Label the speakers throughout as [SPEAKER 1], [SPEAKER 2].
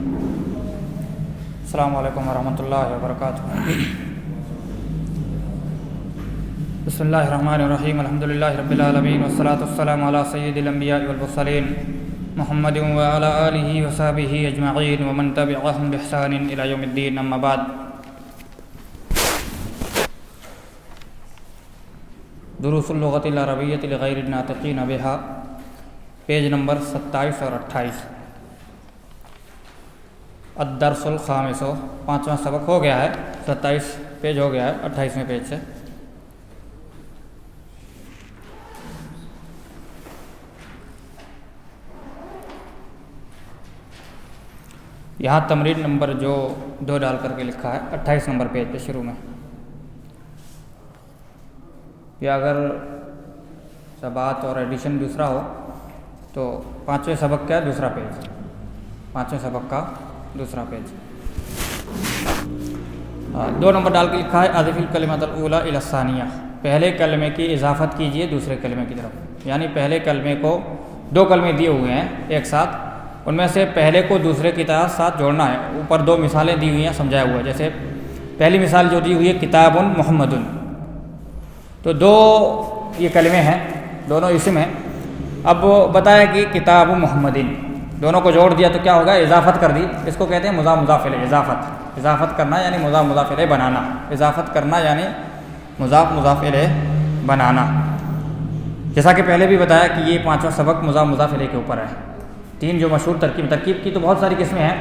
[SPEAKER 1] السلام علیکم ورحمۃ اللہ وبرکاتہ۔ بسم اللہ الرحمن الرحیم، الحمد للہ رب العالمین، والصلاۃ والسلام علی سید الانبیاء والمرسلین محمد وعلی آلہ وصحبہ اجمعین ومن تبعہم بإحسان الی یوم الدین، اما بعد۔ دروس اللغۃ العربیۃ لغیر الناطقین بہا، پیج نمبر 27 اور 28۔ الدرس الخامس، پانچواں سبق ہو گیا ہے، 27 پیج ہو گیا ہے 28ویں پیج سے۔ یہاں تمرین نمبر جو 2 ڈال کر کے لکھا ہے 28 نمبر پیج پہ شروع میں، یا اگر سبات اور ایڈیشن دوسرا ہو تو 5ویں سبق کا دوسرا پیج، 5ویں سبق کا دوسرا پیج۔ 2 نمبر ڈال کے لکھا ہے اضف الکلمۃ الاولی الی الثانیہ، پہلے کلمے کی اضافت کیجئے دوسرے کلمے کی طرف، یعنی پہلے کلمے کو 2 کلمے دیے ہوئے ہیں ایک ساتھ، ان میں سے پہلے کو دوسرے کے ساتھ جوڑنا ہے۔ اوپر 2 مثالیں دی ہوئی ہیں، سمجھایا ہوا ہے۔ جیسے پہلی مثال جو دی ہوئی ہے کتاب محمد، تو 2 یہ کلمے ہیں، دونوں اسم ہیں۔ اب بتایا کہ کتاب محمد، دونوں کو جوڑ دیا تو کیا ہوگا، اضافت کر دی۔ اس کو کہتے ہیں مضاف مضاف الیہ، اضافت کرنا یعنی مضاف مضاف الیہ بنانا، اضافت کرنا یعنی مضاف مضاف الیہ بنانا۔ جیسا کہ پہلے بھی بتایا کہ یہ 5واں سبق مضاف مضاف الیہ کے اوپر ہے۔ 3 جو مشہور ترکیب کی تو بہت ساری قسمیں ہیں،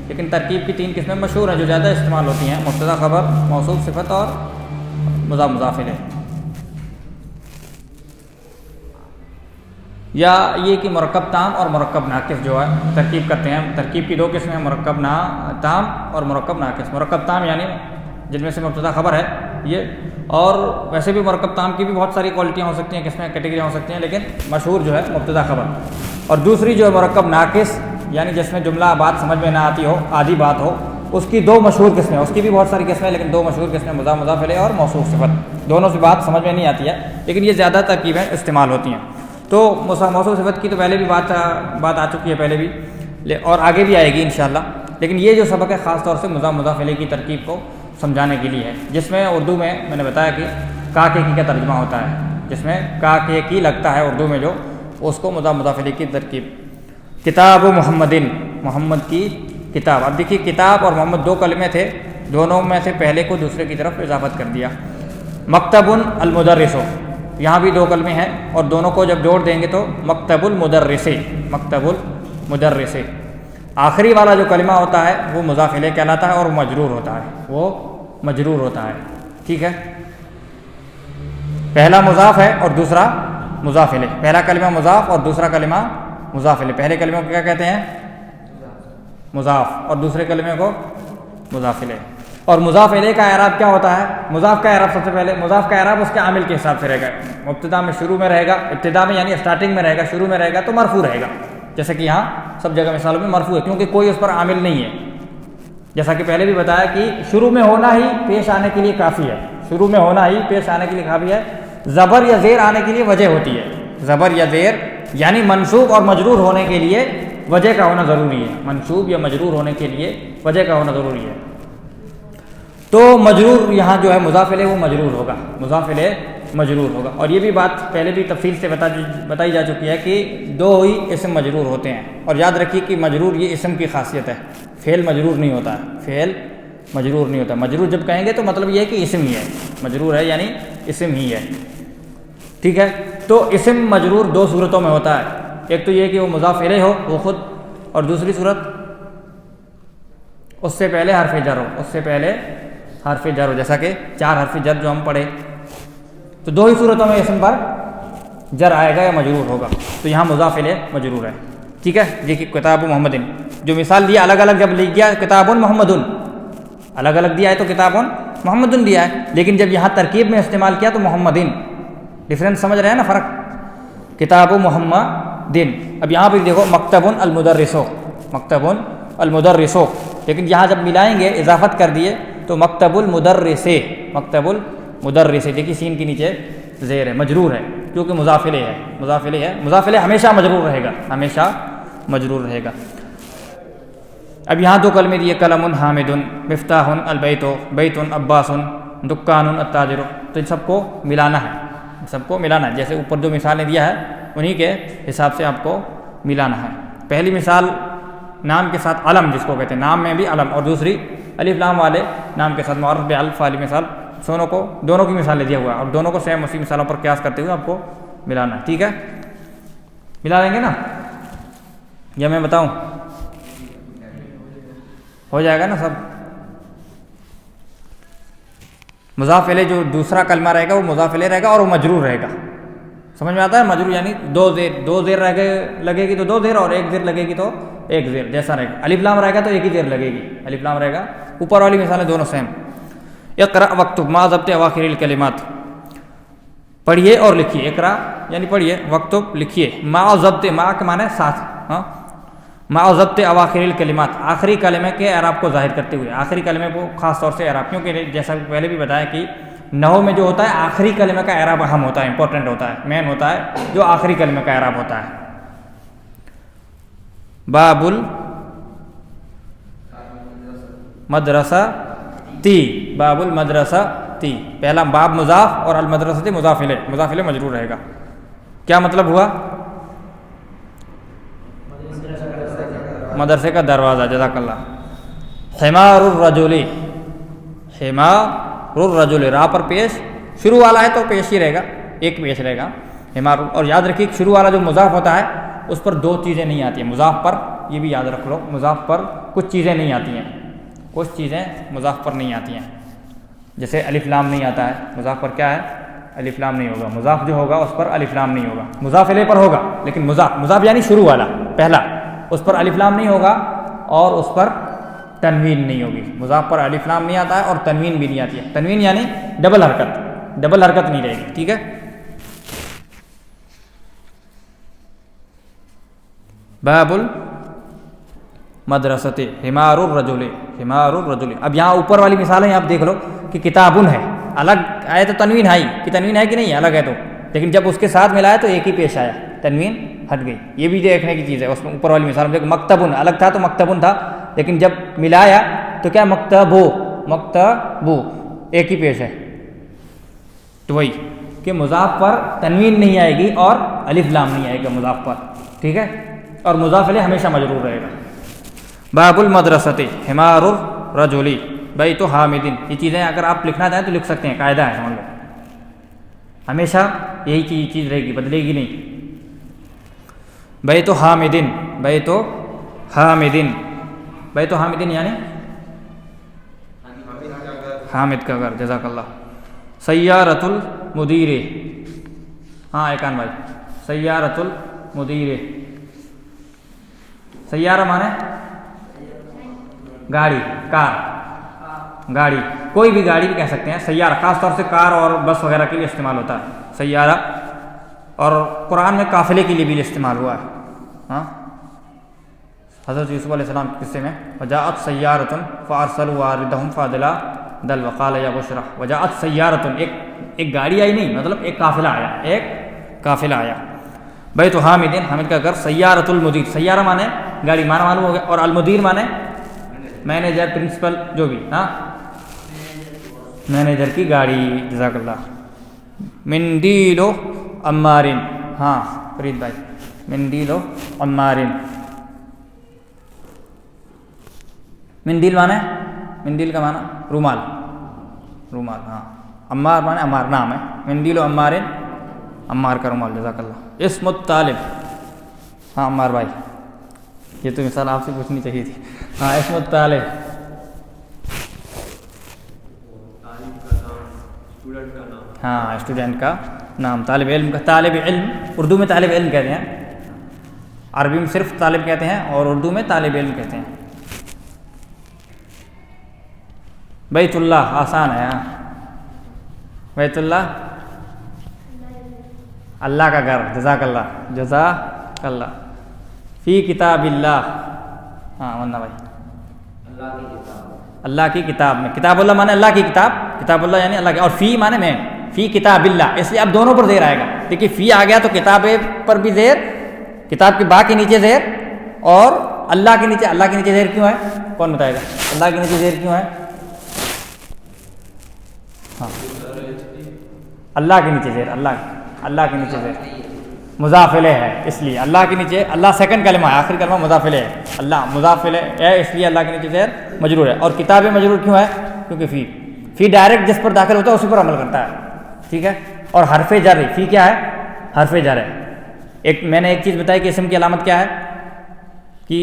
[SPEAKER 1] لیکن ترکیب کی 3 قسمیں مشہور ہیں جو زیادہ استعمال ہوتی ہیں، مبتدا خبر، موصوف صفت اور مضاف مضاف الیہ۔ یا یہ کہ مرکب تام اور مرکب ناقص جو ہے ترکیب کرتے ہیں۔ ترکیب کی 2 قسمیں ہیں، مرکب تام اور مرکب ناقص۔ مرکب تام یعنی جن میں سے مبتدا خبر ہے یہ، اور ویسے بھی مرکب تام کی بھی بہت ساری کوالٹیاں ہو سکتی ہیں، قسمیں کیٹیگریاں ہو سکتی ہیں، لیکن مشہور جو ہے مبتدا خبر۔ اور دوسری جو ہے مرکب ناقص، یعنی جس میں جملہ بات سمجھ میں نہ آتی ہو، آدھی بات ہو، اس کی 2 مشہور قسمیں، اس کی بھی بہت ساری قسمیں، لیکن 2 مشہور قسمیں مضاف مضاف الیہ اور موصوف صفت۔ دونوں سے بات سمجھ میں نہیں آتی ہے، لیکن یہ زیادہ ترکیبیں استعمال ہوتی ہیں۔ تو موصوف صفت کی تو پہلے بھی بات آ چکی ہے پہلے بھی، اور آگے بھی آئے گی انشاءاللہ، لیکن یہ جو سبق ہے خاص طور سے مضاف مضاف الیہ کی ترکیب کو سمجھانے کے لیے ہے، جس میں اردو میں نے بتایا کہ کا کے کی کا ترجمہ ہوتا ہے، جس میں کا کے کی لگتا ہے اردو میں جو، اس کو مضاف مضاف الیہ کی ترکیب۔ کتاب محمد، محمد کی کتاب۔ اب دیکھیے کتاب اور محمد 2 کلمے تھے، دونوں میں سے پہلے کو دوسرے کی طرف اضافت کر دیا۔ مکتب المدرس، یہاں بھی 2 کلمے ہیں، اور دونوں کو جب جوڑ دیں گے تو مکتب المدرس، مکتب المدرس۔ آخری والا جو کلمہ ہوتا ہے وہ مضاف الیہ کہلاتا ہے اور مجرور ہوتا ہے، وہ مجرور ہوتا ہے، ٹھیک ہے۔ پہلا مضاف ہے اور دوسرا مضاف الیہ، پہلا کلمہ مضاف اور دوسرا کلمہ مضاف الیہ۔ پہلے کلمے کو کیا کہتے ہیں، مضاف، اور دوسرے کلمے کو مضاف الیہ۔ اور مضاف الیہ کا اعراب کیا ہوتا ہے، مضاف کا اعراب سب سے پہلے، مضاف کا اعراب اس کے عامل کے حساب سے رہے گا۔ مبتدا میں شروع میں رہے گا، ابتدا میں یعنی اسٹارٹنگ میں رہے گا، شروع میں رہے گا تو مرفوع رہے گا، جیسے کہ یہاں سب جگہ مثالوں میں مرفوع ہے، کیونکہ کوئی اس پر عامل نہیں ہے۔ جیسا کہ پہلے بھی بتایا کہ شروع میں ہونا ہی پیش آنے کے لیے کافی ہے، شروع میں ہونا ہی پیش آنے کے لیے کافی ہے۔ زبر یا زیر آنے کے لیے وجہ ہوتی ہے، زبر یا زیر یعنی منصوب اور مجرور ہونے کے لیے وجہ کا ہونا ضروری ہے، منصوب یا مجرور ہونے کے لیے وجہ کا ہونا ضروری ہے۔ تو مجرور یہاں جو ہے مضاف الیہ وہ مجرور ہوگا، مضاف الیہ مجرور ہوگا۔ اور یہ بھی بات پہلے بھی تفصیل سے بتائی جا چکی ہے کہ 2 ہی اسم مجرور ہوتے ہیں، اور یاد رکھیے کہ مجرور یہ اسم کی خاصیت ہے، فعل مجرور نہیں ہوتا ہے، فعل مجرور نہیں ہوتا۔ مجرور جب کہیں گے تو مطلب یہ ہے کہ اسم ہی ہے، مجرور ہے یعنی اسم ہی ہے، ٹھیک ہے۔ تو اسم مجرور 2 صورتوں میں ہوتا ہے، ایک تو یہ کہ وہ مضاف الیہ ہو وہ خود، اور دوسری صورت اس سے پہلے حرف جر ہو، اس سے پہلے حرف جر ہو، جیسا کہ 4 حرف جر جو ہم پڑھے، تو 2 ہی صورتوں میں اسم پر جر آئے گا یا مجرور ہوگا، تو یہاں مضاف الیہ مجرور ہے، ٹھیک ہے جی۔ کہ کتاب محمد، جو مثال دیا الگ الگ جب لکھ گیا کتاب محمد، الگ الگ دیا ہے تو کتاب محمد دیا ہے، لیکن جب یہاں ترکیب میں استعمال کیا تو محمدین، ڈفرینس سمجھ رہے ہیں نا فرق، کتاب محمدین۔ اب یہاں پہ دیکھو مکتب المدرس، مکتب المدرس، لیکن یہاں جب ملائیں گے اضافت کر دیے تو مکتب المدرس، مکتب المدرس، دیکھیے سین کے نیچے زیر ہے، مجرور ہے کیونکہ مضاف الیہ ہے، مضاف الیہ ہے، مضاف الیہ ہمیشہ مجرور رہے گا، ہمیشہ مجرور رہے گا۔ اب یہاں دو کلمے دیے قلم حامد مفتاح البیت بیت عباس دکان التاجر، تو ان سب کو ملانا ہے، سب کو ملانا ہے، جیسے اوپر جو مثالیں دیا ہے انہی کے حساب سے آپ کو ملانا ہے۔ پہلی مثال نام کے ساتھ علم جس کو کہتے ہیں، نام میں بھی علم، اور دوسری الف لام والے نام کے ساتھ معرف بالف والی مثال، دونوں کی مثالیں دیا ہوا ہے، اور دونوں کو سیم اسی مثالوں پر قیاس کرتے ہوئے آپ کو ملانا ہے۔ ٹھیک ہے، ملا لیں گے نا، یا میں بتاؤں؟ ہو جائے گا نا سب۔ مضاف الیہ جو دوسرا کلمہ رہے گا وہ مضاف الیہ رہے گا اور وہ مجرور رہے گا، سمجھ میں آتا ہے؟ مجرور یعنی دو زیر لگے گی تو دو زیر، اور ایک زیر لگے گی تو ایک زیر، جیسا رہے گا۔ الف لام رہے گا تو ایک ہی زیر لگے گی، الف لام رہے گا۔ اوپر والی مثالیں دونوں سیم۔ اقرأ واکتب مع ضبط اواخر الکلمات، پڑھیے اور لکھیے، اقرأ یعنی پڑھیے، واکتب لکھیے، مع ضبط، مع کے معنی ساتھ، مع ضبط اواخر الکلمات، آخری کلمے کے اعراب کو ظاہر کرتے ہوئے، آخری کلمے کو خاص طور سے اعراب، کیونکہ جیسا پہلے بھی بتایا کہ نحو میں جو ہوتا ہے آخری کلمے کا اعراب اہم ہوتا ہے، امپورٹنٹ ہوتا ہے، مین ہوتا ہے، جو آخری کلمے کا اعراب ہوتا ہے۔ باب المدرستی، باب المدرستی، پہلا باب مضاف اور المدرستی مضاف الیہ مجرور رہے گا۔ کیا مطلب ہوا؟ مدرسے کا دروازہ، جزاک اللہ۔ حمار الرجل، حمار الرجل، راہ پر پیش، شروع والا ہے تو پیش ہی رہے گا، ایک پیش رہے گا حمار۔ اور یاد رکھیے شروع والا جو مضاف ہوتا ہے اس پر دو چیزیں نہیں آتی ہیں، مضاف پر، یہ بھی یاد رکھ لو، مضاف پر کچھ چیزیں نہیں آتی ہیں، کچھ چیزیں مضاف پر نہیں آتی ہیں، جیسے الف لام نہیں آتا ہے، مضاف پر کیا ہے؟ الف لام نہیں ہوگا، مضاف جو ہوگا اس پر الف لام نہیں ہوگا، مضاف الیہ پر ہوگا، لیکن مضاف یعنی شروع والا پہلا، اس پر الف لام نہیں ہوگا اور اس پر تنوین نہیں ہوگی۔ مضاف پر الف لام نہیں آتا ہے اور تنوین بھی نہیں آتی ہے، تنوین یعنی ڈبل حرکت نہیں رہے گی، ٹھیک ہے۔ باب المدرسۃ حمار الرجل، حمار الرجل۔ اب یہاں اوپر والی مثال ہے، آپ دیکھ لو کہ کتابن ہے، الگ آئے تو تنوین ہے کہ تنوین ہے کہ نہیں، الگ ہے تو، لیکن جب اس کے ساتھ ملایا تو ایک ہی پیش آیا، تنوین ہٹ گئی۔ یہ بھی دیکھنے کی چیز ہے، اس میں اوپر والی مثال میں دیکھو، مکتبن الگ تھا تو مکتبن تھا، لیکن جب ملایا تو کیا؟ مکتبو ایک ہی پیش ہے۔ تو وہی کہ مضاف پر تنوین نہیں آئے گی اور الف لام نہیں آئے گا مضاف پر، ٹھیک ہے، اور مضاف الیہ ہمیشہ مجرور رہے گا۔ باب المدرسۃ حمار الرجل بیت حامد، یہ چیزیں اگر آپ لکھنا چاہیں تو لکھ سکتے ہیں، قاعدہ ہے سمجھ لو، ہمیشہ یہی چیز رہے گی، بدلے گی نہیں۔ بیت حامد، بیت حامد، بیت حامد یعنی حامد کا گھر، جزاک اللہ۔ سیارۃ المدیر، ہاں ایکان بھائی، سیارۃ المدیر، سیارہ مانے گاڑی، کار، گاڑی، کوئی بھی گاڑی بھی کہہ سکتے ہیں سیارہ، خاص طور سے کار اور بس وغیرہ کے لیے استعمال ہوتا ہے سیارہ، اور قرآن میں قافلے کے لیے بھی استعمال ہوا ہے۔ ہاں، حضرت یوسف علیہ السلام کے قصے میں وجاءت سیارۃ فارسلوا واردہم فادلا دل وقال یا بشرا، وجاءت سیارۃ، ایک گاڑی آئی نہیں، مطلب ایک قافلہ آیا، ایک قافلہ آیا۔ بیت حامد، حامد کا گھر، سیارۃ المدیر، سیارہ مانے گاڑی، مانا معلوم ہو گیا، اور المدیر مانے مینیجر، پرنسپل، جو بھی، ہاں مینیجر کی گاڑی، جزاک اللہ۔ مندیل و عمارن، ہاں فرید بھائی، مندیل و عمارن، مندیل مانے، مندیل کا معنی رومال، رومال، ہاں، عمار مانے عمار نام ہے، مندیل و عمارن، عمار کا رومال، جزاک اللہ۔ اسم الطالب، ہاں عمار بھائی، یہ تو مثال آپ سے پوچھنی چاہیے تھی، ہاں اسم الطالب، ہاں اسٹوڈنٹ کا نام، طالب علم کا، طالب علم اردو میں طالب علم کہتے ہیں، عربی میں صرف طالب کہتے ہیں اور اردو میں طالب علم کہتے ہیں۔ بیت اللہ آسان ہے، ہاں بیت اللہ اللہ کا گھر، جزاک اللہ، جزاک اللہ۔ فی کتاب اللہ، ہاں ورنہ بھائی اللہ کی کتاب میں، کتاب اللہ مانے اللہ کی کتاب، کتاب اللہ یعنی اللہ کی، اور فی مانے میں، فی کتاب اللہ، اس لیے اب دونوں پر زیر آئے گا، دیکھیے فی آ گیا تو کتاب پر بھی زیر، کتاب کے با کے نیچے زیر، اور اللہ کے نیچے زیر کیوں ہے؟ کون بتائے گا اللہ کے نیچے زیر کیوں ہے؟ ہاں اللہ کے نیچے زیر، اللہ کے نیچے زیر مضاف الیہ ہے، اس لیے اللہ کے نیچے، اللہ سیکنڈ کلمہ ہے، آخری کلمہ مضاف الیہ ہے، اللہ مضاف الیہ ہے، اس لیے اللہ کے نیچے زیر مجرور ہے۔ اور کتاب مجرور کیوں ہے؟ کیونکہ فی ڈائریکٹ جس پر داخل ہوتا ہے اسی پر عمل کرتا ہے، ٹھیک ہے۔ اور حرف جر، فی کیا ہے؟ حرف جر ہے۔ میں نے ایک چیز بتائی کہ اسم کی علامت کیا ہے، کہ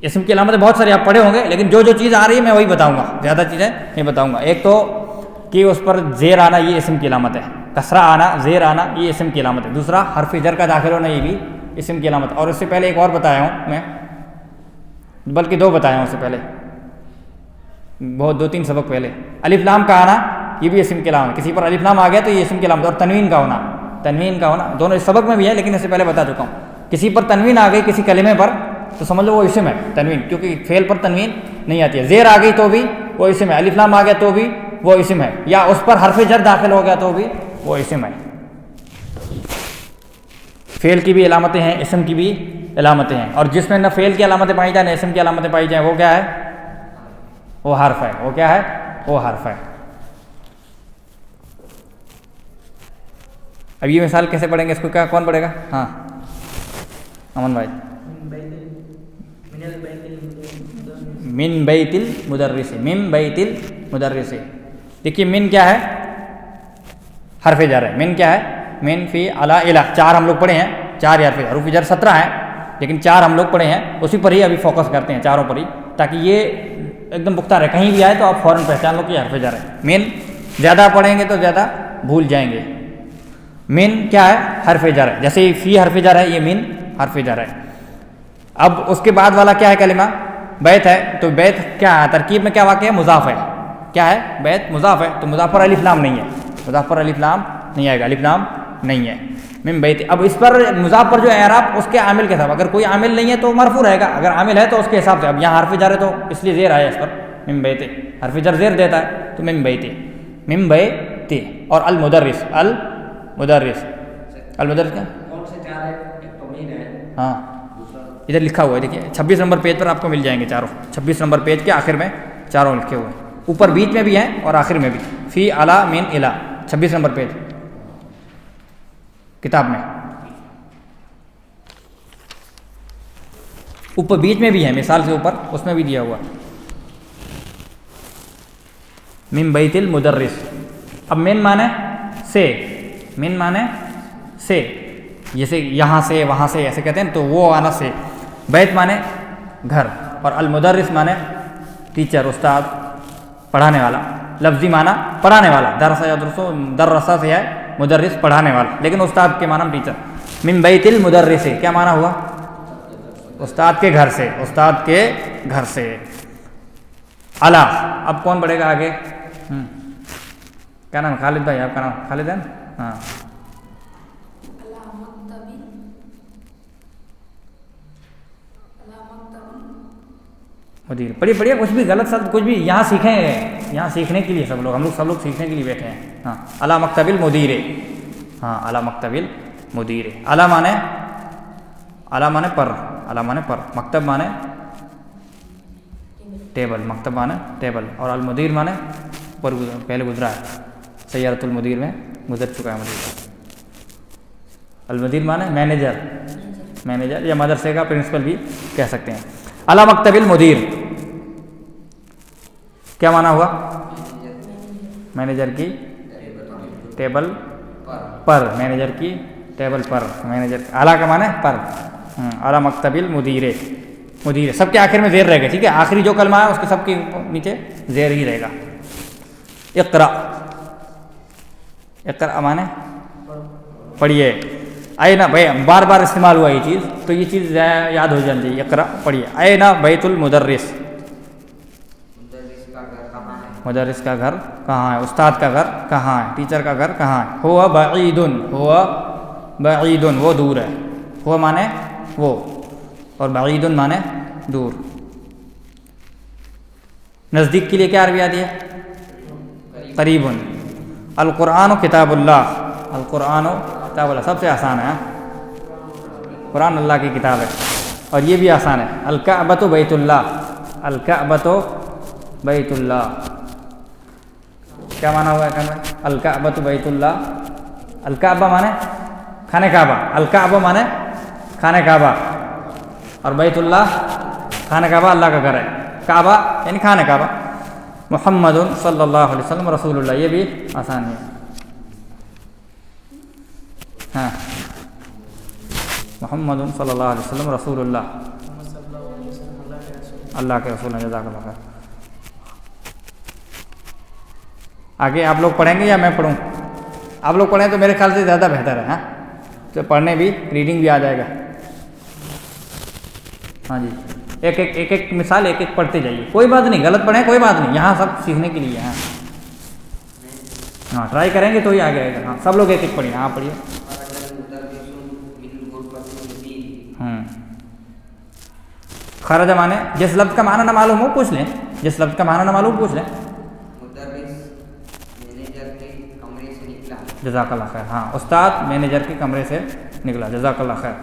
[SPEAKER 1] اسم کی علامت بہت ساری آپ پڑھے ہوں گے، لیکن جو چیز آ رہی ہے میں وہی بتاؤں گا، زیادہ چیزیں نہیں بتاؤں گا۔ ایک تو کہ اس پر زیر آنا، یہ اسم کی علامت ہے، کسرہ آنا، زیر آنا، یہ اسم کی علامت ہے۔ دوسرا حرف جر کا داخل ہونا، یہ بھی اسم کی علامت ہے۔ اور اس سے پہلے ایک اور بتایا ہوں میں، بلکہ دو بتایا ہوں اس سے پہلے، بہت 2-3 سبق پہلے۔ الف لام کا آنا یہ بھی اسم کی علامت، کسی پر الف لام آ گیا تو یہ اسم کی علامت۔ اور تنوین کا ہونا دونوں اس سبق میں بھی ہے، لیکن اس سے پہلے بتا چکا ہوں۔ کسی پر تنوین آ گئی کسی کلمے پر تو سمجھ لو وہ اسم ہے، تنوین، کیونکہ فعل پر تنوین نہیں آتی ہے۔ زیر آ گئی تو بھی وہ اسم ہے، الف لام آ گیا تو بھی وہ اسم ہے، یا اس پر حرف جر داخل ہو گیا تو بھی وہ اسم ہے۔ فعل کی بھی علامتیں ہیں، اسم کی بھی علامتیں ہیں، اور جس میں نہ فعل کی علامتیں پائی جائیں نہ اسم کی علامتیں پائی جائیں وہ کیا ہے؟ وہ حرف ہے۔ وہ کیا ہے؟ وہ حرف ہے۔ اب یہ مثال کیسے پڑھیں گے اس کو؟ کیا کون پڑھے گا؟ ہاں امن بھائی۔ من بیت المدرس، من بیت المدرس۔ دیکھیے من کیا ہے؟ حرف جر ہے۔ من کیا ہے؟ من فی علی الہ، 4 ہم لوگ پڑھے ہیں، 4 حروف جر 17 ہیں، لیکن 4 ہم لوگ پڑھے ہیں، اسی پر ہی ابھی فوکس کرتے ہیں، چاروں پر ہی، تاکہ یہ ایک دم پختہ رہے، کہیں بھی آئے تو آپ فوراً پہچان لو کہ حرف جر ہے۔ من زیادہ پڑھیں گے تو زیادہ بھول جائیں گے۔ من کیا ہے؟ حرف جر ہے، جیسے فی حرف جر ہے، یہ من حرف جر ہے۔ اب اس کے بعد والا کیا ہے کلمہ؟ بیت ہے، تو بیت کیا ہے؟ ترکیب میں کیا واقع ہے؟ مضاف ہے۔ کیا ہے؟ بیت مضاف ہے، تو مضاف پر الف لام نہیں ہے، مضاف پر الف لام نہیں آئے گا، الف لام نہیں ہے۔ من بیت، اب اس پر مضاف پر جو اعراب اس کے عامل کے حساب، اگر کوئی عامل نہیں ہے تو مرفوع رہے گا، اگر عامل ہے تو اس کے حساب سے۔ اب یہاں حرف جر ہے تو اس لیے زیر آیا اس پر، من بیت، حرف جر زیر دیتا ہے تو من بیت، من بیت۔ اور المدرس، المدرس کیا؟
[SPEAKER 2] کون سے 4 ہے؟ ایک تو مین ہے،
[SPEAKER 1] ہاں ادھر لکھا ہوا ہے، دیکھیے 26 نمبر پیج پر آپ کو مل جائیں گے چاروں، 26 نمبر پیج کے آخر میں چاروں لکھے ہوئے ہیں، اوپر بیچ میں بھی ہیں اور آخر میں بھی، فی علی من الی، 26 نمبر پیج کتاب میں، اوپر بیچ میں بھی ہے، مثال سے اوپر اس میں بھی دیا ہوا من بیت المدرس۔ اب من مانے سے، من مانے سے، جیسے یہاں سے وہاں سے ایسے کہتے ہیں تو وہ آنا سے۔ بیت مانے گھر، اور المدرس مانے ٹیچر، استاد، پڑھانے والا۔ لفظی معنی پڑھانے والا، درس یا درسہ سے ہے، مدرس پڑھانے والا، لیکن استاد کے معنی ٹیچر۔ من بیت المدرس، کیا معنی ہوا؟ استاد کے گھر سے، استاد کے گھر سے۔ اعلیٰ، اب کون پڑھے گا آگے؟ کیا نام؟ خالد بھائی، آپ کا نام خالد ہے نا؟ ہاں مدیر، پڑھیے کچھ بھی غلط سب کچھ بھی، یہاں سیکھیں، یہاں سیکھنے کے لیے سب لوگ، ہم لوگ سب لوگ سیکھنے کے لیے بیٹھے ہیں۔ ہاں علی مکتب المدیر، ہاں علی مکتب المدیر۔ علی مانے پر، علی مانے پر، مکتب مانے ٹیبل، مکتب مانے ٹیبل، اور المدیر مانے پر پہلے گزرا ہے، سیارۃ المدیر میں گزر چکا ہے مدیر۔ المدیر مانے مینیجر، مینیجر یا مدرسے کا پرنسپل بھی کہہ سکتے ہیں۔ علی مکتب المدیر کیا معنی ہوا؟ مینیجر کی ٹیبل پر، مینیجر کی ٹیبل پر، مینیجر اعلیٰ کا معنی پر، اعلیٰ مکتب المدیر، مدیر سب کے آخر میں زیر رہے گا، ٹھیک ہے، آخری جو کلمہ ہے اس کے سب کے نیچے زیر ہی رہے گا۔ اقرا، اقرا معنی پڑھیے، اینا بھائی بار بار استعمال ہوا یہ چیز، تو یہ چیز یاد ہو جانی چاہیے۔ اقرا پڑھیے، اینا بیت المدرس، مدرس کا گھر کہاں ہے، استاد کا گھر کہاں ہے، ٹیچر کا گھر کہاں ہے۔ ہوا بعید، ہوا بعید، وہ دور ہے، ہوا مانے وہ، اور بعید مانے دور۔ نزدیک کے لیے کیا عربی آتی ہے؟ قریب۔ القرآن کتاب اللہ، القرآن کتاب اللہ سب سے آسان ہے، قرآن اللہ کی کتاب ہے، اور یہ بھی آسان ہے، الکعبۃ بیت اللہ، الکعبۃ بیت اللہ کیا مانا ہوا ہے کہنا؟ الکعبۃ بیت اللہ، الکعبہ مانے خانہ کعبہ، الکعبہ مانے خانہ کعبہ، اور بیت اللہ خانہ کعبہ اللہ کا گھر ہے، کعبہ یعنی خانہ کعبہ، محمد صلی اللہ علیہ وسلم رسول اللہ، یہ بھی آسان ہے. ہاں محمد صلی اللہ علیہ وسلم رسول اللہ، اللہ کے رسول ہیں، جزاک اللہ خیر. آگے آپ لوگ پڑھیں گے یا میں پڑھوں؟ آپ لوگ پڑھیں تو میرے خیال سے زیادہ بہتر ہے. ہاں تو پڑھنے بھی، ریڈنگ بھی آ جائے گا. ہاں جی، ایک ایک مثال ایک ایک پڑھتے جائیے، کوئی بات نہیں، غلط پڑھیں کوئی بات نہیں، یہاں سب سیکھنے کے لیے. ہاں ٹرائی کریں گے تو ہی آگے آئے گا. ہاں سب لوگ ایک ایک پڑھیے. ہاں پڑھیے. خرج مانے جس لفظ کا معنی نہ معلوم ہو پوچھ لیں، جس لفظ کا معنی نہ معلوم پوچھ لیں. جزاک اللہ خیر. ہاں استاد مینیجر کے کمرے سے نکلا، جزاک اللہ خیر.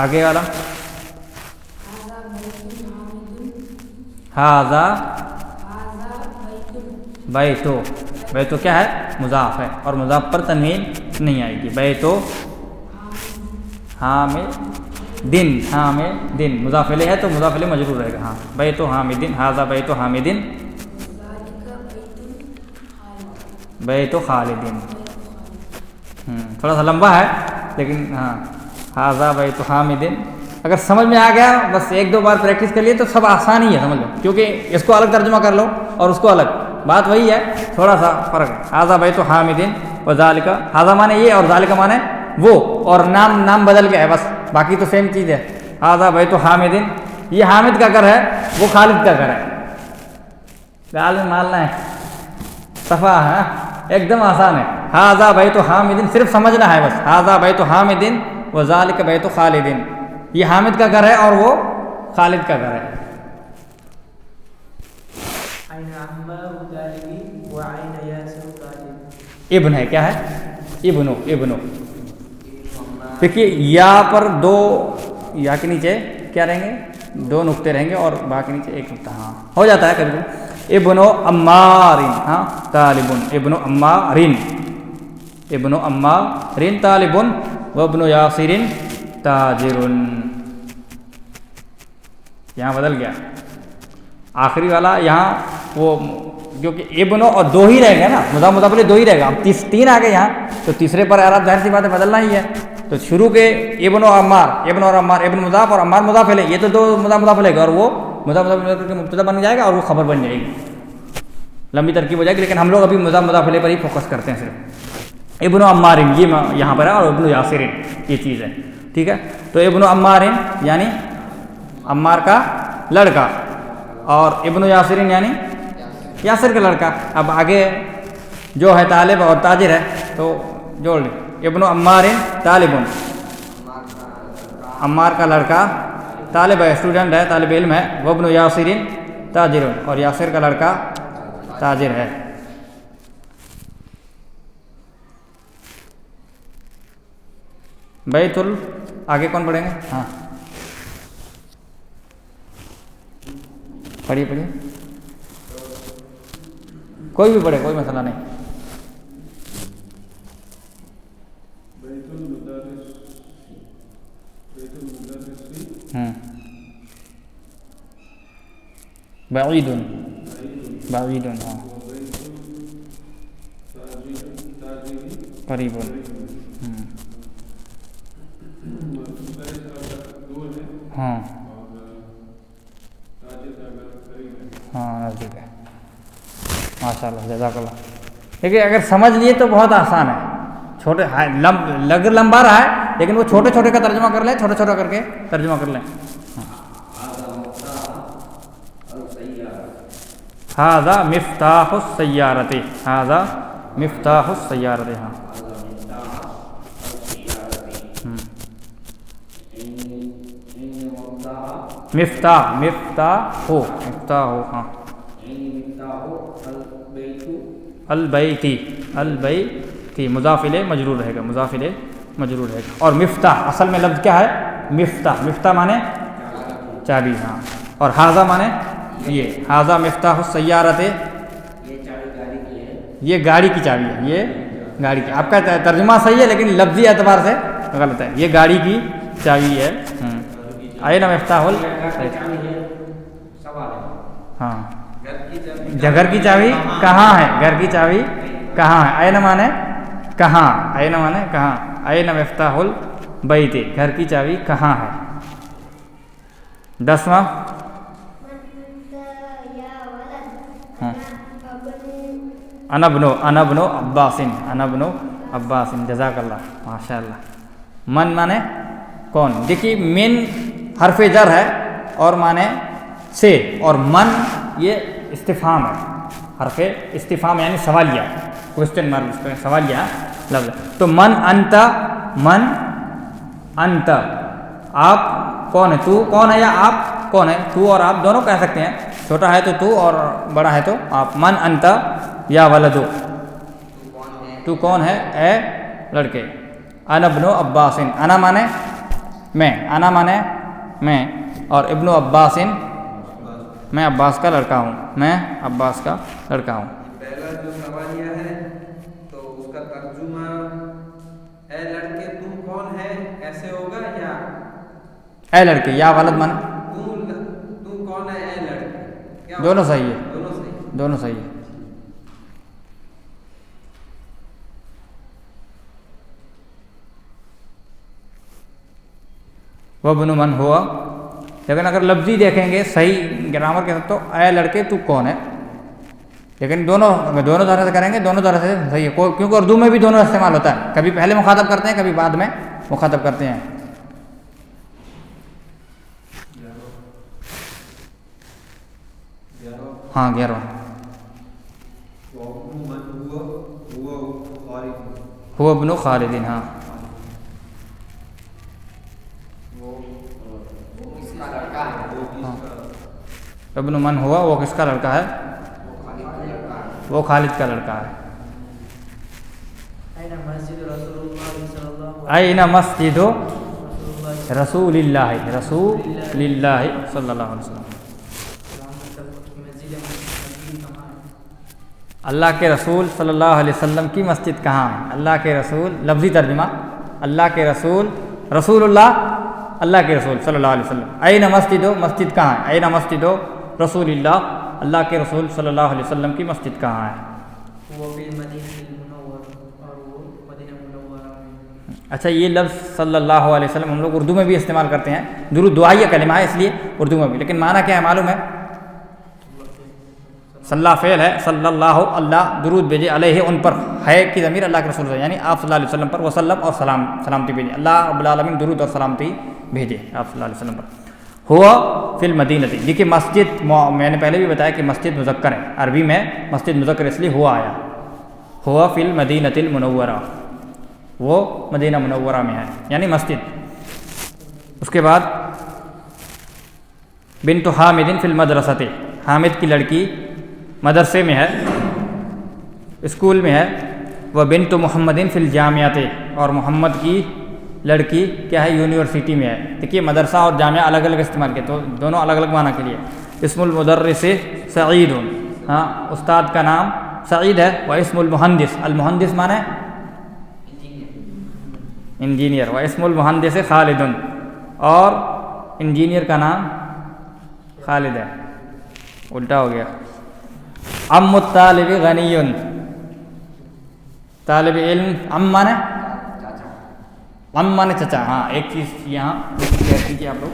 [SPEAKER 1] آگے والا ہاذا بیتو، بیتو کیا ہے؟ مضاف ہے، اور مضاف پر تنوین نہیں آئے گی. بیتو حامدن، حامدن مضاف الیہ ہے تو مضاف الیہ مجرور رہے گا. ہاں بیتو حامدن، ہاذا بیتو حامدن، بیتو خالدن. تھوڑا سا لمبا ہے لیکن ہاں ہاذا بیتو حامدن اگر سمجھ میں آ گیا، بس ایک دو بار پریکٹس کر لیے تو سب آسان ہی ہے سمجھ لو، کیونکہ اس کو الگ ترجمہ کر لو اور اس کو الگ، بات وہی ہے، تھوڑا سا فرق ہے. ہاذا بیتو حامدن وذالک، ہاذا مانے یہ اور ذالک مانے وہ، اور نام بدل گیا ہے بس، باقی تو سیم چیز ہے. ہاذا بیتو حامدن، یہ حامد کا گھر ہے، وہ خالد کا گھر ہے. گال میں مالنا ہے، صفا ہے، ایک دم آسان ہے. ہاذا بیتو حامدن صرف سمجھنا ہے بس. ہاذا بیتو حامدن وذالک بیتو خالدن، یہ حامد کا گھر ہے اور وہ خالد کا گھر ہے. ابن ہے، کیا ہے؟ ابنو. دیکھیے یا پر دو، یا کے نیچے کیا رہیں گے؟ دو نقطے رہیں گے اور باقی نیچے ایک نقطہ. ہاں ہو جاتا ہے کبھی کبھی. ابنو عمارن، ہاں طالبن، ابنو عمارن، ابنو عمارن طالبن، وابنو یاسرن تاجرن. یہاں بدل گیا آخری والا، یہاں وہ کیونکہ ابنو اور دو ہی رہ گئے نا، مضاف الیہ دو ہی رہ گا. اب تین آ گئے یہاں تو تیسرے پر اعراب ظاہر سی بات ہے بدلنا ہی ہے. تو شروع کے ابن و عمار، ابن اور عمار، ابن مضاف اور عمار مضاف الیہ، یہ تو دو مضاف الیہ اور وہ مضاف الیہ کے مبتدا بن جائے گا اور وہ خبر بن جائے گی. لمبی ترکیب ہو جائے گی، لیکن ہم لوگ ابھی مضاف الیہ پر ہی فوکس کرتے ہیں صرف. ابن و عمار یہ یہاں پر ہے، اور ابن یاسر یہ چیز ہے. ٹھیک ہے، تو ابن و عمار یعنی عمار کا لڑکا، اور ابن یاسر یعنی یاسر کا لڑکا. اب آگے جو ہے طالب اور تاجر ہے تو جوڑ لیں. ابن عمار طالب، عمار کا لڑکا طالب ہے، اسٹوڈنٹ ہے، طالب علم ہے. وابن یاسر تاجر، اور یاسر کا لڑکا تاجر ہے. بیت ال، آگے کون پڑھیں گے؟ ہاں پڑھیے پڑھیے، کوئی بھی پڑھے، کوئی مسئلہ نہیں. بعید، بعید، ہاں قریب. ہاں ہاں نزدیک ہے. ماشاء اللہ، جزاک اللہ. دیکھیے اگر سمجھ لیے تو بہت آسان ہے. چھوٹے لگ لمبا رہا ہے لیکن وہ چھوٹے چھوٹے کا ترجمہ کر لیں، چھوٹا چھوٹا کر کے ترجمہ کر لیں. ہاذا مفتاح السیارۃ، ہاذا مفتاح السیارۃ. ہاں مفتاح، مفتاح ہو، مفتاح ہو. ہاں البیتی، البیتی مضاف الیہ مجرور رہے گا، مضاف الیہ مجرور رہے گا. اور مفتاح اصل میں لفظ کیا ہے؟ مفتاح. مفتاح مانے چابی. ہاں. اور حاضہ مانے یہ حاضہ مفتاح السیارت،
[SPEAKER 2] یہ چابی گاڑی کی ہے. یہ
[SPEAKER 1] گاڑی کی چابی ہے. یہ گاڑی کی، آپ کا ترجمہ صحیح ہے لیکن لفظی اعتبار سے غلط ہے. یہ گاڑی کی چابی ہے. این مفتاح
[SPEAKER 2] چابی ہے. سوال ہے.
[SPEAKER 1] ہاں
[SPEAKER 2] گھر کی چابی
[SPEAKER 1] گھر کی چابی کہاں ہے؟ گھر کی چابی کہاں ہے؟ این مانے کہاں، این مانے کہاں. این مفتاح البیت، گھر کی چابی کہاں ہے. 10واں انا ابن عباس، انا ابن عباس. جزاک اللہ، ماشاء اللہ. من مانے کون. دیکھیے من حرف جر ہے اور مانے سے، اور من یہ استفہام ہے. حرف استفہام یعنی سوالیہ، کوشچن مارک، سوالیہ لفظ. تو من انت، من انت آپ کون ہے، تو کون ہے یا آپ کون ہے. تو اور آپ دونوں کہہ سکتے ہیں، چھوٹا ہے تو تو اور بڑا ہے تو آپ. من انت یا ولدو، تو کون ہے اے لڑکے. انا ابن عباس، انا مانے میں، انا مانے میں، اور ابن عباس میں عباس کا لڑکا ہوں، میں عباس کا لڑکا ہوں.
[SPEAKER 2] پہلا جو سوالیہ ہے تو اس کا ترجمہ اے لڑکے تم کون ہے ایسے ہوگا، یا
[SPEAKER 1] اے لڑکے یا ولد مانے
[SPEAKER 2] تم کون ہے اے لڑکے.
[SPEAKER 1] دونوں صحیح ہے،
[SPEAKER 2] دونوں صحیح.
[SPEAKER 1] دونوں صحیح ہے. وابن من ہوا، لیکن اگر لفظی دیکھیں گے صحیح گرامر کے ساتھ تو اے لڑکے تو کون ہے. لیکن دونوں طرح سے کریں گے، دونوں طرح سے صحیح ہے. کیونکہ اردو میں بھی دونوں استعمال ہوتا ہے، کبھی پہلے مخاطب کرتے ہیں، کبھی بعد میں مخاطب کرتے ہیں. ہاں 11 ہوا ابن خالد. ہاں ابن من ہوا، وہ کس کا لڑکا ہے؟ وہ خالد کا لڑکا ہے. این مسجد رسول اللہ، رسول اللہ صلی اللہ علیہ وسلم. اللہ کے رسول صلی اللہ علیہ وسلم کی مسجد کہاں ہے؟ اللہ کے رسول، لفظی ترجمہ اللہ کے رسول، رسول اللہ اللہ کے رسول صلی اللہ علیہ وسلم. این مسجد، مسجد کہاں ہے؟ این مسجد رسول اللہ، اللہ کے رسول صلی اللہ علیہ وسلم کی مسجد کہاں ہے؟ اچھا یہ لفظ صلی اللہ علیہ وسلم ہم لوگ اردو میں بھی استعمال کرتے ہیں، درود دعائیہ کلمہ ہے اس لیے اردو میں بھی، لیکن معنی کیا ہے معلوم ہے؟ صلی اللہ فعل ہے، صلی اللہ اللہ درود بھیجے، علیہ ان پر، ہے کی ضمیر اللہ کے رسول سے، یعنی آپ صلی اللہ علیہ وسلم پر، وسلم اور سلامتی بھیجے، اللہ رب العالمین درود اور سلامتی بھیجے آپ صلی اللہ علیہ وسلم پر. ہوا فی المدینہ، دیکھیے مسجد میں نے پہلے بھی بتایا کہ مسجد مذکر ہے، عربی میں مسجد مذکر اس لیے ہوا آیا. ہوا فی المدینہ المنورہ، وہ مدینہ منورہ میں ہے یعنی مسجد. اس کے بعد بنت حامد فی المدرسۃ، حامد کی لڑکی مدرسے میں ہے، اسکول میں ہے. وہ بنت محمد فی الجامعۃ، اور محمد کی لڑکی کیا ہے؟ یونیورسٹی میں ہے. دیکھیے مدرسہ اور جامعہ الگ الگ استعمال کیے تو دونوں الگ الگ معنی کے لیے. اسم المدرس سعید، ہاں استاد کا نام سعید ہے. وہ اسم المہندس، المہندس مانے انجینئر. وہ اسم المہندس خالد، اور انجینئر کا نام خالد ہے. الٹا ہو گیا. ام الطالب غنی، طالب علم ام مانے چچا. ہاں ایک چیز یہاں کلیئر کیجیے آپ لوگ.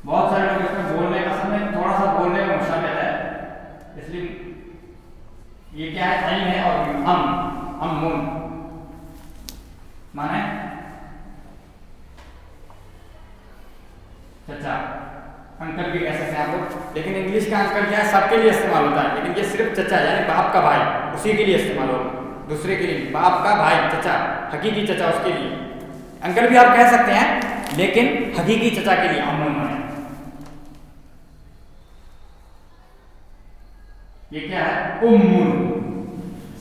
[SPEAKER 1] بہت سارے لوگ اس میں بولنے کا سمجھ تھوڑا سا بولنے میں مشکل ہے، اس لیے یہ کیا ہے؟ علم ہے. اور امن مانے چچا، انکل بھی کہہ سکتے ہیں آپ لوگ، لیکن انگلش کا انکل کیا ہے؟ سب کے لیے استعمال ہوتا ہے، لیکن یہ صرف چچا یعنی باپ کا بھائی، اسی کے لیے استعمال ہوگا، دوسرے کے لیے. باپ کا بھائی چچا، حقیقی چچا اس کے لیے. انکل بھی آپ کہہ سکتے ہیں لیکن حقیقی چچا کے لیے امن ہے. یہ کیا ہے؟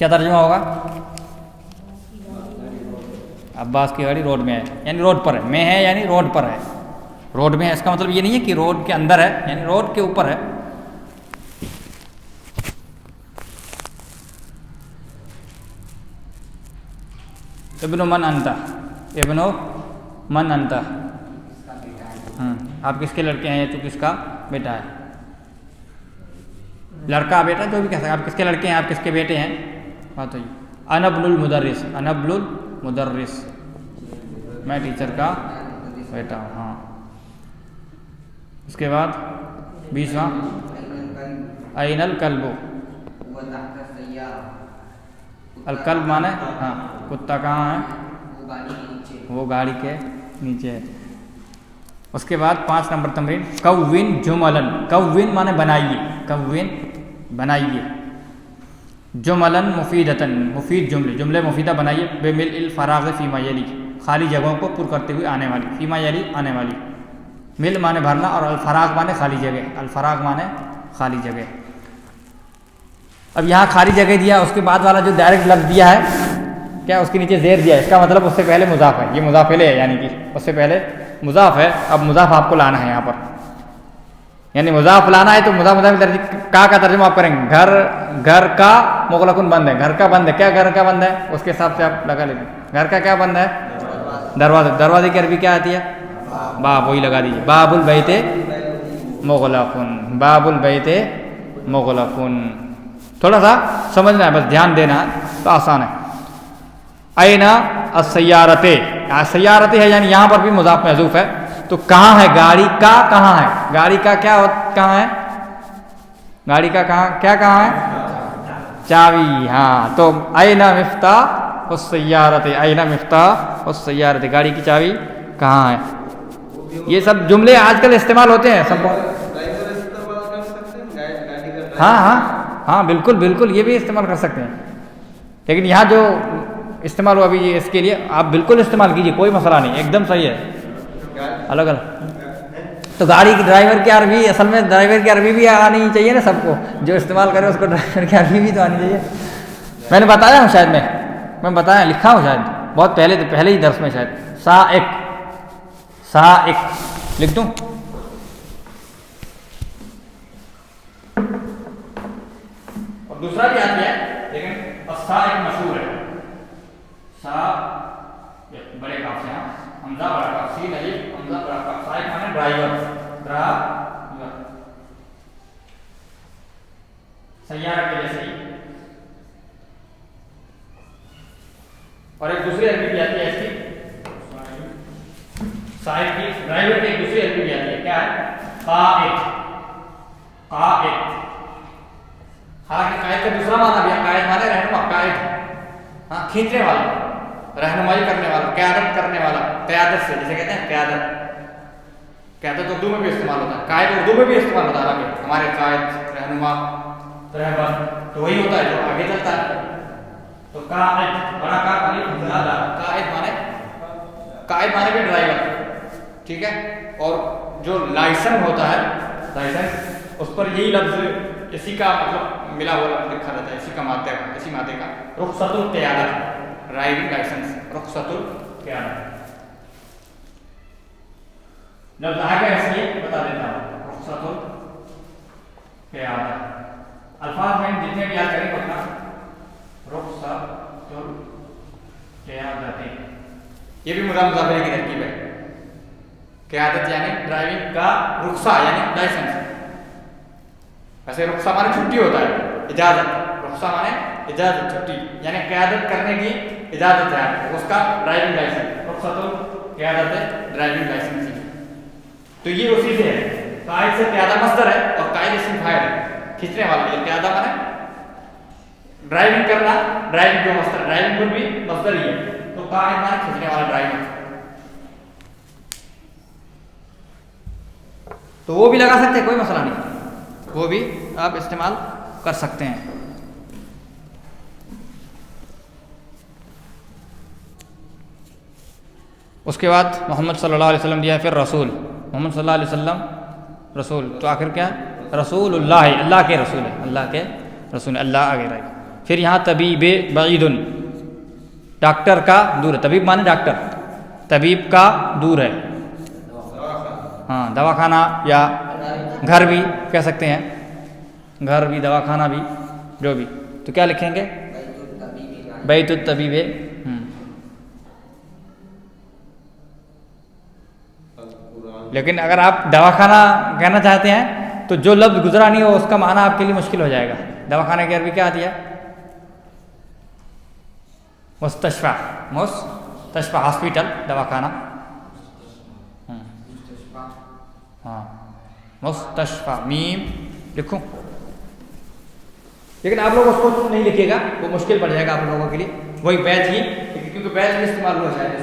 [SPEAKER 1] کیا ترجمہ ہوگا؟ عباس کی گاڑی روڈ میں ہے یعنی روڈ پر ہے، میں ہے یعنی روڈ پر ہے، روڈ میں ہے اس کا مطلب یہ نہیں ہے کہ روڈ کے اندر ہے، یعنی روڈ کے اوپر ہے۔ ابن من انت، ابن من انت، آپ کس کے لڑکے ہیں؟ تو کس کا بیٹا ہے؟ لڑکا بیٹا جو بھی کہہ سکتے، آپ کس کے لڑکے ہیں، آپ کس کے بیٹے ہیں؟ بات ہوئی انا ابن المدرس، انا ابن المدرس، میں ٹیچر کا بیٹا ہوں۔ ہاں اس کے بعد 20واں این الکلب، الکلب مانے ہاں کتا کہاں ہے؟ وہ گاڑی کے نیچے ہے۔ اس کے بعد 5 نمبر تمرین کون جملن، کون مانے بنائیے، کون بنائیے، جملن مفیدتن مفید جملے، جملے مفیدہ بنائیے، بے مل الفراغ فیما یلی، خالی جگہوں کو پر کرتے ہوئے آنے والی، فیما یلی آنے والی، مل مانے بھرنا اور الفراغ مانے خالی جگہ، الفراغ مانے خالی جگہ۔ اب یہاں خالی جگہ دیا، اس کے بعد والا جو ڈائریکٹ لفظ دیا ہے کیا اس کے نیچے زیر دیا ہے، اس کا مطلب اس سے پہلے مضاف ہے، یہ مضاف الیہ ہے یعنی کہ اس سے پہلے مضاف ہے، اب مضاف آپ کو لانا ہے یہاں پر، یعنی مضاف لانا ہے تو مضاف کا ترجمہ آپ کریں گے، گھر، گھر کا مغلقن بند ہے، گھر کا بند ہے، کیا گھر کا بند ہے اس کے حساب سے آپ لگا لیجیے، گھر کا کیا بند ہے؟ دروازہ، دروازے کی عربی کیا آتی ہے؟ باب، وہی لگا دیجیے، باب البیت مغلقن، باب البیت مغلقن، تھوڑا سا سمجھنا ہے بس، دھیان دینا ہے تو آسان ہے۔ این السیارۃ، سیارت ہے یعنی یہاں پر بھی مضاف محذوف ہے، تو کہاں ہے گاڑی کا، کہاں ہے گاڑی کا، کیا کہاں ہے گاڑی کا، کہاں ہے؟ چابی، ہاں تو این مفتاح السیارۃ، این مفتاح السیارۃ، گاڑی کی چابی کہاں ہے؟ یہ سب جملے آج کل استعمال ہوتے ہیں سب، ہاں بالکل بالکل یہ بھی استعمال کر سکتے ہیں، لیکن یہاں جو استعمال ہوا ابھی یہ اس کے لیے آپ بالکل استعمال کیجیے، کوئی مسئلہ نہیں، ایک دم صحیح ہے، الگ الگ۔ تو گاڑی کی ڈرائیور کی عربی، اصل میں ڈرائیور کی عربی بھی آنی چاہیے نا سب کو، جو استعمال کرے اس کو ڈرائیور کی عربی بھی تو آنی چاہیے۔ میں نے بتایا ہوں شاید، میں بتایا لکھا ہوں شاید بہت پہلے ہی درس میں شاید، سائق، سائق لکھ دوں؟ اور دوسرا بھی آتی ہے لیکن السائق مشہور ہے، سا بڑے کاف سے، حمزہ بڑا کاف، سین الف حمزہ بڑا کاف، سائق مانے ڈرائیور، ڈرائیور، سیارہ کے جیسے ہی۔ اور ایک دوسری عربی بھی آتی ہے ایسی، سائق کی، ڈرائیور کی ایک دوسری عربی بھی آتی ہے، کیا ہے؟ قائد، قائد، حالانکہ قائد کا دوسرا معنی بھی ہے، قائد مانے رہنما، قائد ہاں کھینچنے والا، رہنمائی کرنے والا، قیادت کرنے والا، قیادت سے جسے کہتے ہیں قیادت، قیادت اردو میں بھی استعمال ہوتا ہے، قائد اردو میں بھی استعمال ہوتا ہے، حالانکہ ہمارے قائد، رہنما، رہبر تو وہی ہوتا ہے جو آگے چلتا ہے۔ تو قائد، بڑا کاف الف زیادہ، قائد مانے بھی ڈرائیور، ٹھیک ہے۔ اور جو لائسن ہوتا ہے، لائسنس، اس پر یہی لفظ اسی کا مطلب ملا ہوا لکھا رہتا ہے، اسی کا مادہ، اسی مادے کا، رخصت القیادت، ڈرائیونگ لائسنس، رخصت القیادت، لفظ آگے اس لیے بتا دیتا ہوں، رخصت القیادت، الفاظ میں جتنے بھی یاد کریں اتنا، رخصت القیادت، یہ بھی مضاف الیہ کی ترکیب ہے، قیادت یعنی ڈرائیونگ کا، رخصہ یعنی لائسنس، ویسے رخصہ مانے چھٹی ہوتا ہے، اجازت، رخصہ مانے اجازت، چھٹی، یعنی قیادت کرنے کی اجازت ہے اس کا ڈرائیونگ لائسنس، رخصت القیادت ڈرائیونگ لائسنس۔ تو یہ اسی سے ہے، قائد سے قیادہ مصدر ہے اور قائد اسم فاعل ہے، کھینچنے والا، یہ قیادہ مانے ڈرائیونگ کرنا، ڈرائیونگ جو مصدر، ڈرائیونگ کو بھی مصدر ہی ہے، تو قائد مانے کھینچنے والا، ڈرائیور، تو وہ بھی لگا سکتے ہیں، کوئی مسئلہ نہیں، وہ بھی آپ استعمال کر سکتے ہیں۔ اس کے بعد محمد صلی اللہ علیہ وسلم دیا ہے، پھر رسول، محمد صلی اللہ علیہ وسلم رسول، تو آخر کیا ہے؟ رسول اللہ، اللہ کے رسول ہے، اللہ کے رسول، اللہ آگے رہے گا۔ پھر یہاں طبیب بعید، ڈاکٹر کا دور ہے، طبیب مانے ڈاکٹر، طبیب کا دور ہے، ہاں دواخانہ یا گھر بھی کہہ سکتے ہیں، گھر بھی دواخانہ بھی جو بھی، تو کیا لکھیں گے بیت الطبیب. لیکن اگر آپ دواخانہ کہنا چاہتے ہیں تو جو لفظ گزرا نہیں ہو اس کا معنی آپ کے لیے مشکل ہو جائے گا. دواخانہ کی عربی کیا آتی ہے؟ مستشفیٰ، مستشفیٰ ہاسپیٹل، دواخانہ، ہاں مستشفیٰ، میم لکھوں، لیکن آپ لوگ اس کو نہیں لکھے گا، وہ مشکل پڑ جائے گا آپ لوگوں کے لیے. وہی بیت ہی، کیونکہ بیت بھی استعمال ہوا جائے گا.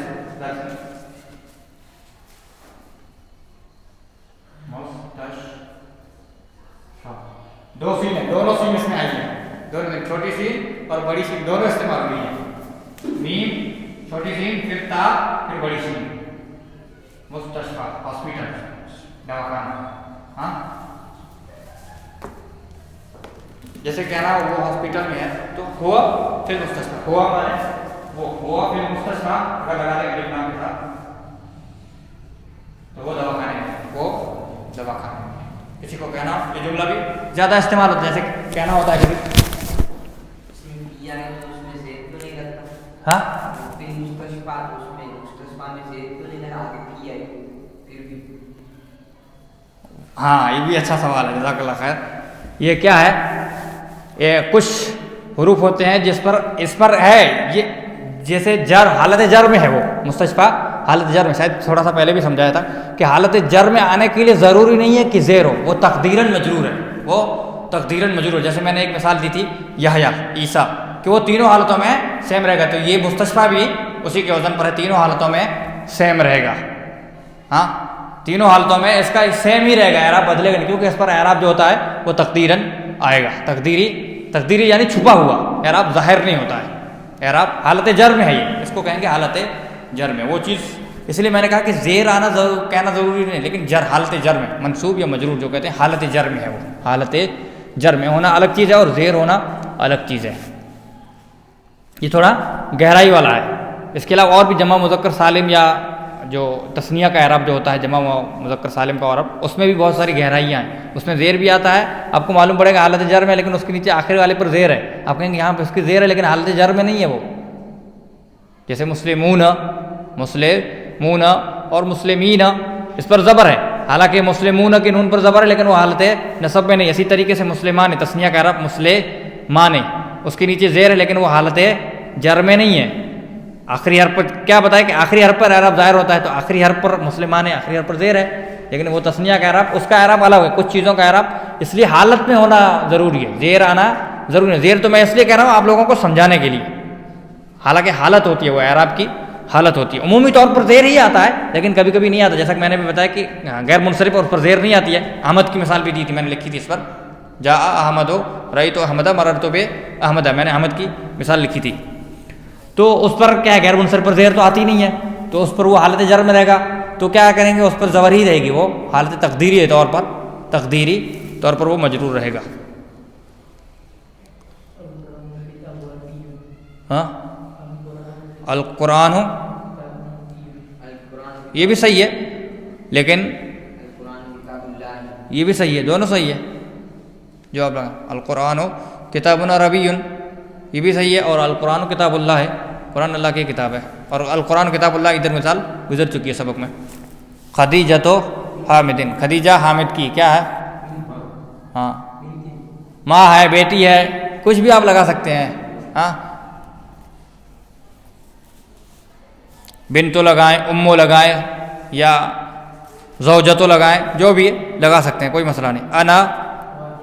[SPEAKER 1] دو سین ہے، دونوں سین اس میں آئی ہیں، دونوں چھوٹی سین اور بڑی سین دونوں استعمال ہوئی ہیں. میم چھوٹی سین، پھر تا، پھر بڑی سین. مستشفیٰ ہاسپیٹل، دواخانہ. ہاں جیسے کہنا وہ ہاسپیٹل میں ہے تو ہوا پھر مستشفیٰ، ہوا مانے وہ ہوا پھر مستشفیٰ اگر لگا دیں غریب نام کے ساتھ تو وہ دواخانے میں، وہ دواخانے. کسی کو کہنا، یہ جملہ بھی زیادہ استعمال ہوتا ہے، جیسے کہنا ہوتا ہے کبھی ہاں ہاں یہ بھی اچھا سوال ہے، جزاک اللہ خیر. یہ کیا ہے، یہ کچھ حروف ہوتے ہیں جس پر اس پر ہے یہ، جیسے جر، حالت جر میں ہے وہ مستشفیٰ، حالت جر میں، شاید تھوڑا سا پہلے بھی سمجھایا تھا کہ حالت جر میں آنے کے لیے ضروری نہیں ہے کہ زیر ہو، وہ تقدیراً مجرور ہے، وہ تقدیراً مجرور. جیسے میں نے ایک مثال دی تھی یحییٰ، عیسیٰ، کہ وہ تینوں حالتوں میں سیم رہے گا، تو یہ مستشفیٰ بھی اسی کے وزن پر ہے، تینوں حالتوں میں سیم رہے گا. ہاں تینوں حالتوں میں اس کا سیم ہی رہے گا، اعراب بدلے گا نہیں، کیونکہ اس پر اعراب جو ہوتا ہے وہ تقدیراً آئے گا. تقدیری یعنی چھپا ہوا، اعراب ظاہر نہیں ہوتا ہے، اعراب حالت جر میں ہے، یہ اس کو کہیں گے حالت جر میں. وہ چیز اس لیے میں نے کہا کہ زیر آنا کہنا ضروری نہیں، لیکن جر، حالت جر میں، منصوب یا مجرور جو کہتے ہیں حالت جر میں ہے، وہ حالت جر میں ہونا الگ چیز ہے اور زیر ہونا الگ چیز ہے. یہ تھوڑا گہرائی والا ہے. اس کے علاوہ اور بھی جمع مذکر سالم یا جو تثنیہ کا اعراب جو ہوتا ہے جمع مذکر سالم کا اعراب، اس میں بھی بہت ساری گہرائیاں ہیں. اس میں زیر بھی آتا ہے، آپ کو معلوم پڑے گا حالت جر میں، لیکن اس کے نیچے آخر والے پر زیر ہے، آپ کہیں گے یہاں پہ اس کی زیر ہے لیکن حالت جر میں نہیں ہے وہ. جیسے مسلمون اور مسلمین، اس پر زبر ہے، حالانکہ مسلمون کی نون پر زبر ہے لیکن وہ حالت نصب میں نہیں. اسی طریقے سے مسلمان، تثنیہ کا اعراب مسلمان، اس کے نیچے زیر ہے لیکن وہ حالت جر میں نہیں ہے. آخری حرف پر کیا بتایا کہ آخری حرف پر اعراب ظاہر ہوتا ہے، تو آخری حرف پر مسلمان ہے، آخری حرف پر زیر ہے، لیکن وہ تثنیہ کا اعراب، اس کا اعراب الگ ہے. کچھ چیزوں کا اعراب اس لیے حالت میں ہونا ضروری ہے، زیر آنا ضروری ہے. زیر تو میں اس لیے کہہ رہا ہوں آپ لوگوں کو سمجھانے کے لیے، حالانکہ حالت ہوتی ہے، وہ اعراب کی حالت ہوتی ہے. عمومی طور پر زیر ہی آتا ہے لیکن کبھی کبھی نہیں آتا، جیسا کہ میں نے بھی بتایا کہ غیر منصرف اور اس پر زیر نہیں آتی ہے. احمد کی مثال بھی دی تھی میں نے، لکھی تھی اس پر، جا احمد رأیت احمد مررت باحمد، میں نے احمد کی مثال لکھی تھی. تو اس پر کیا ہے، غیر منصرف پر زیر تو آتی نہیں ہے، تو اس پر وہ حالت جر میں رہے گا. تو کیا کریں گے، اس پر زبر ہی رہے گی، وہ حالت تقدیری طور پر وہ مجرور رہے گا. ہاں القرآن یہ بھی صحیح ہے، لیکن یہ بھی صحیح ہے، دونوں صحیح ہے. جو آپ القرآن کتاب عربی، یہ بھی صحیح ہے، اور القرآن کتاب اللہ ہے، قرآن اللہ کی کتاب ہے. اور القرآن کتاب اللہ ادھر مثال گزر چکی ہے سبق میں. خدیجہ تو حامدن، خدیجہ حامد کی کیا ہے، ہاں ماں ہے، بیٹی ہے، کچھ بھی آپ لگا سکتے ہیں. ہاں بنتو لگائیں، امو لگائیں، یا زوجتو لگائیں، جو بھی لگا سکتے ہیں، کوئی مسئلہ نہیں. انا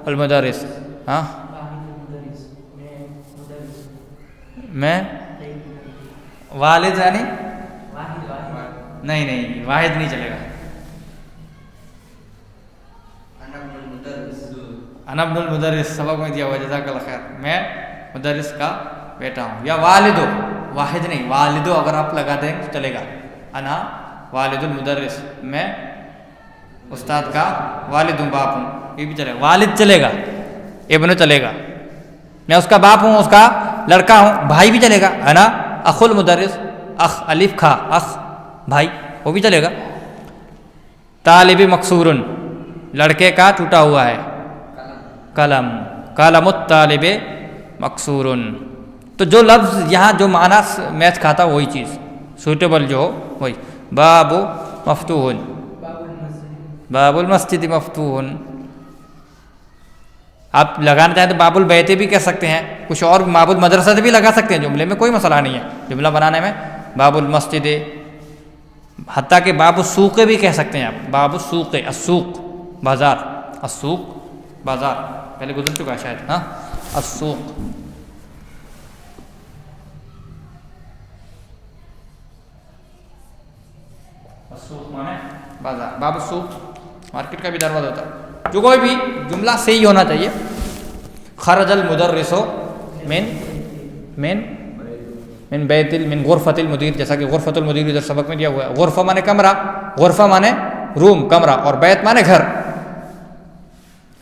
[SPEAKER 1] المدرس، ہاں میں والد، یعنی نہیں واحد نہیں چلے گا. انا ابن المدرس سبق میں دیا ہوا، جزاک اللہ خیر، میں مدرس کا بیٹا ہوں. یا والدو، واحد نہیں، والدو اگر آپ لگا دیں تو چلے گا. انا والد المدرس، میں استاد کا والد ہوں، باپ ہوں، یہ بھی چلے گا. والد چلے گا، ابن چلے گا. میں اس کا باپ ہوں، اس کا لڑکا ہوں، بھائی بھی چلے گا، انا اخ المدرس، اخ الف کھا، اخ بھائی، وہ بھی چلے گا۔ طالب مکسور، لڑکے کا ٹوٹا ہوا ہے، قلم، قلم الطالب مکسور۔ تو جو لفظ یہاں جو معنی میچ کھاتا وہی چیز سوٹیبل جو ہو وہی۔ باب مفتوح، باب المسجد مفتوح، آپ لگانا چاہیں تو باب البیت بھی کہہ سکتے ہیں، کچھ اور باب المدرسہ بھی لگا سکتے ہیں، جملے میں کوئی مسئلہ نہیں ہے جملہ بنانے میں۔ باب المسجد، حتیٰ کہ باب السوق بھی کہہ سکتے ہیں آپ، باب السوق، السوق بازار، السوق بازار، پہلے گزر چکا ہے شاید، ہاں السوق۔ السوق مانے بازار، باب السوق مارکیٹ کا بھی دروازہ ہوتا ہے۔ جو کوئی بھی جملہ صحیح ہونا چاہیے۔ خرج المدرس من بیت من غرفۃ المدیر، جیسا کہ غرفۃ المدیر ادھر سبق میں دیا ہوا ہے۔ غرفہ مانے کمرہ، غرفہ مانے روم کمرہ، اور بیت مانے گھر،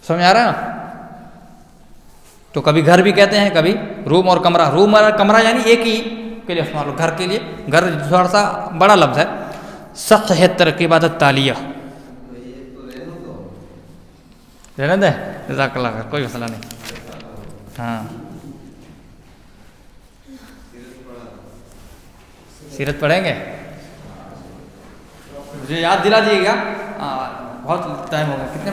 [SPEAKER 1] سمجھ آ رہا ہے نا؟ تو کبھی گھر بھی کہتے ہیں، کبھی روم اور کمرہ، روم اور کمرہ یعنی ایک ہی کے لیے استعمال ہو، گھر کے لیے، گھر تھوڑا سا بڑا لفظ ہے۔ صح ترکیبات التالیہ، رہنے دیں، جزاک اللہ خیر، کوئی مسئلہ نہیں۔ ہاں سیرت پڑھیں گے، مجھے یاد دلا دیے گا، بہت ٹائم ہو گیا، کتنے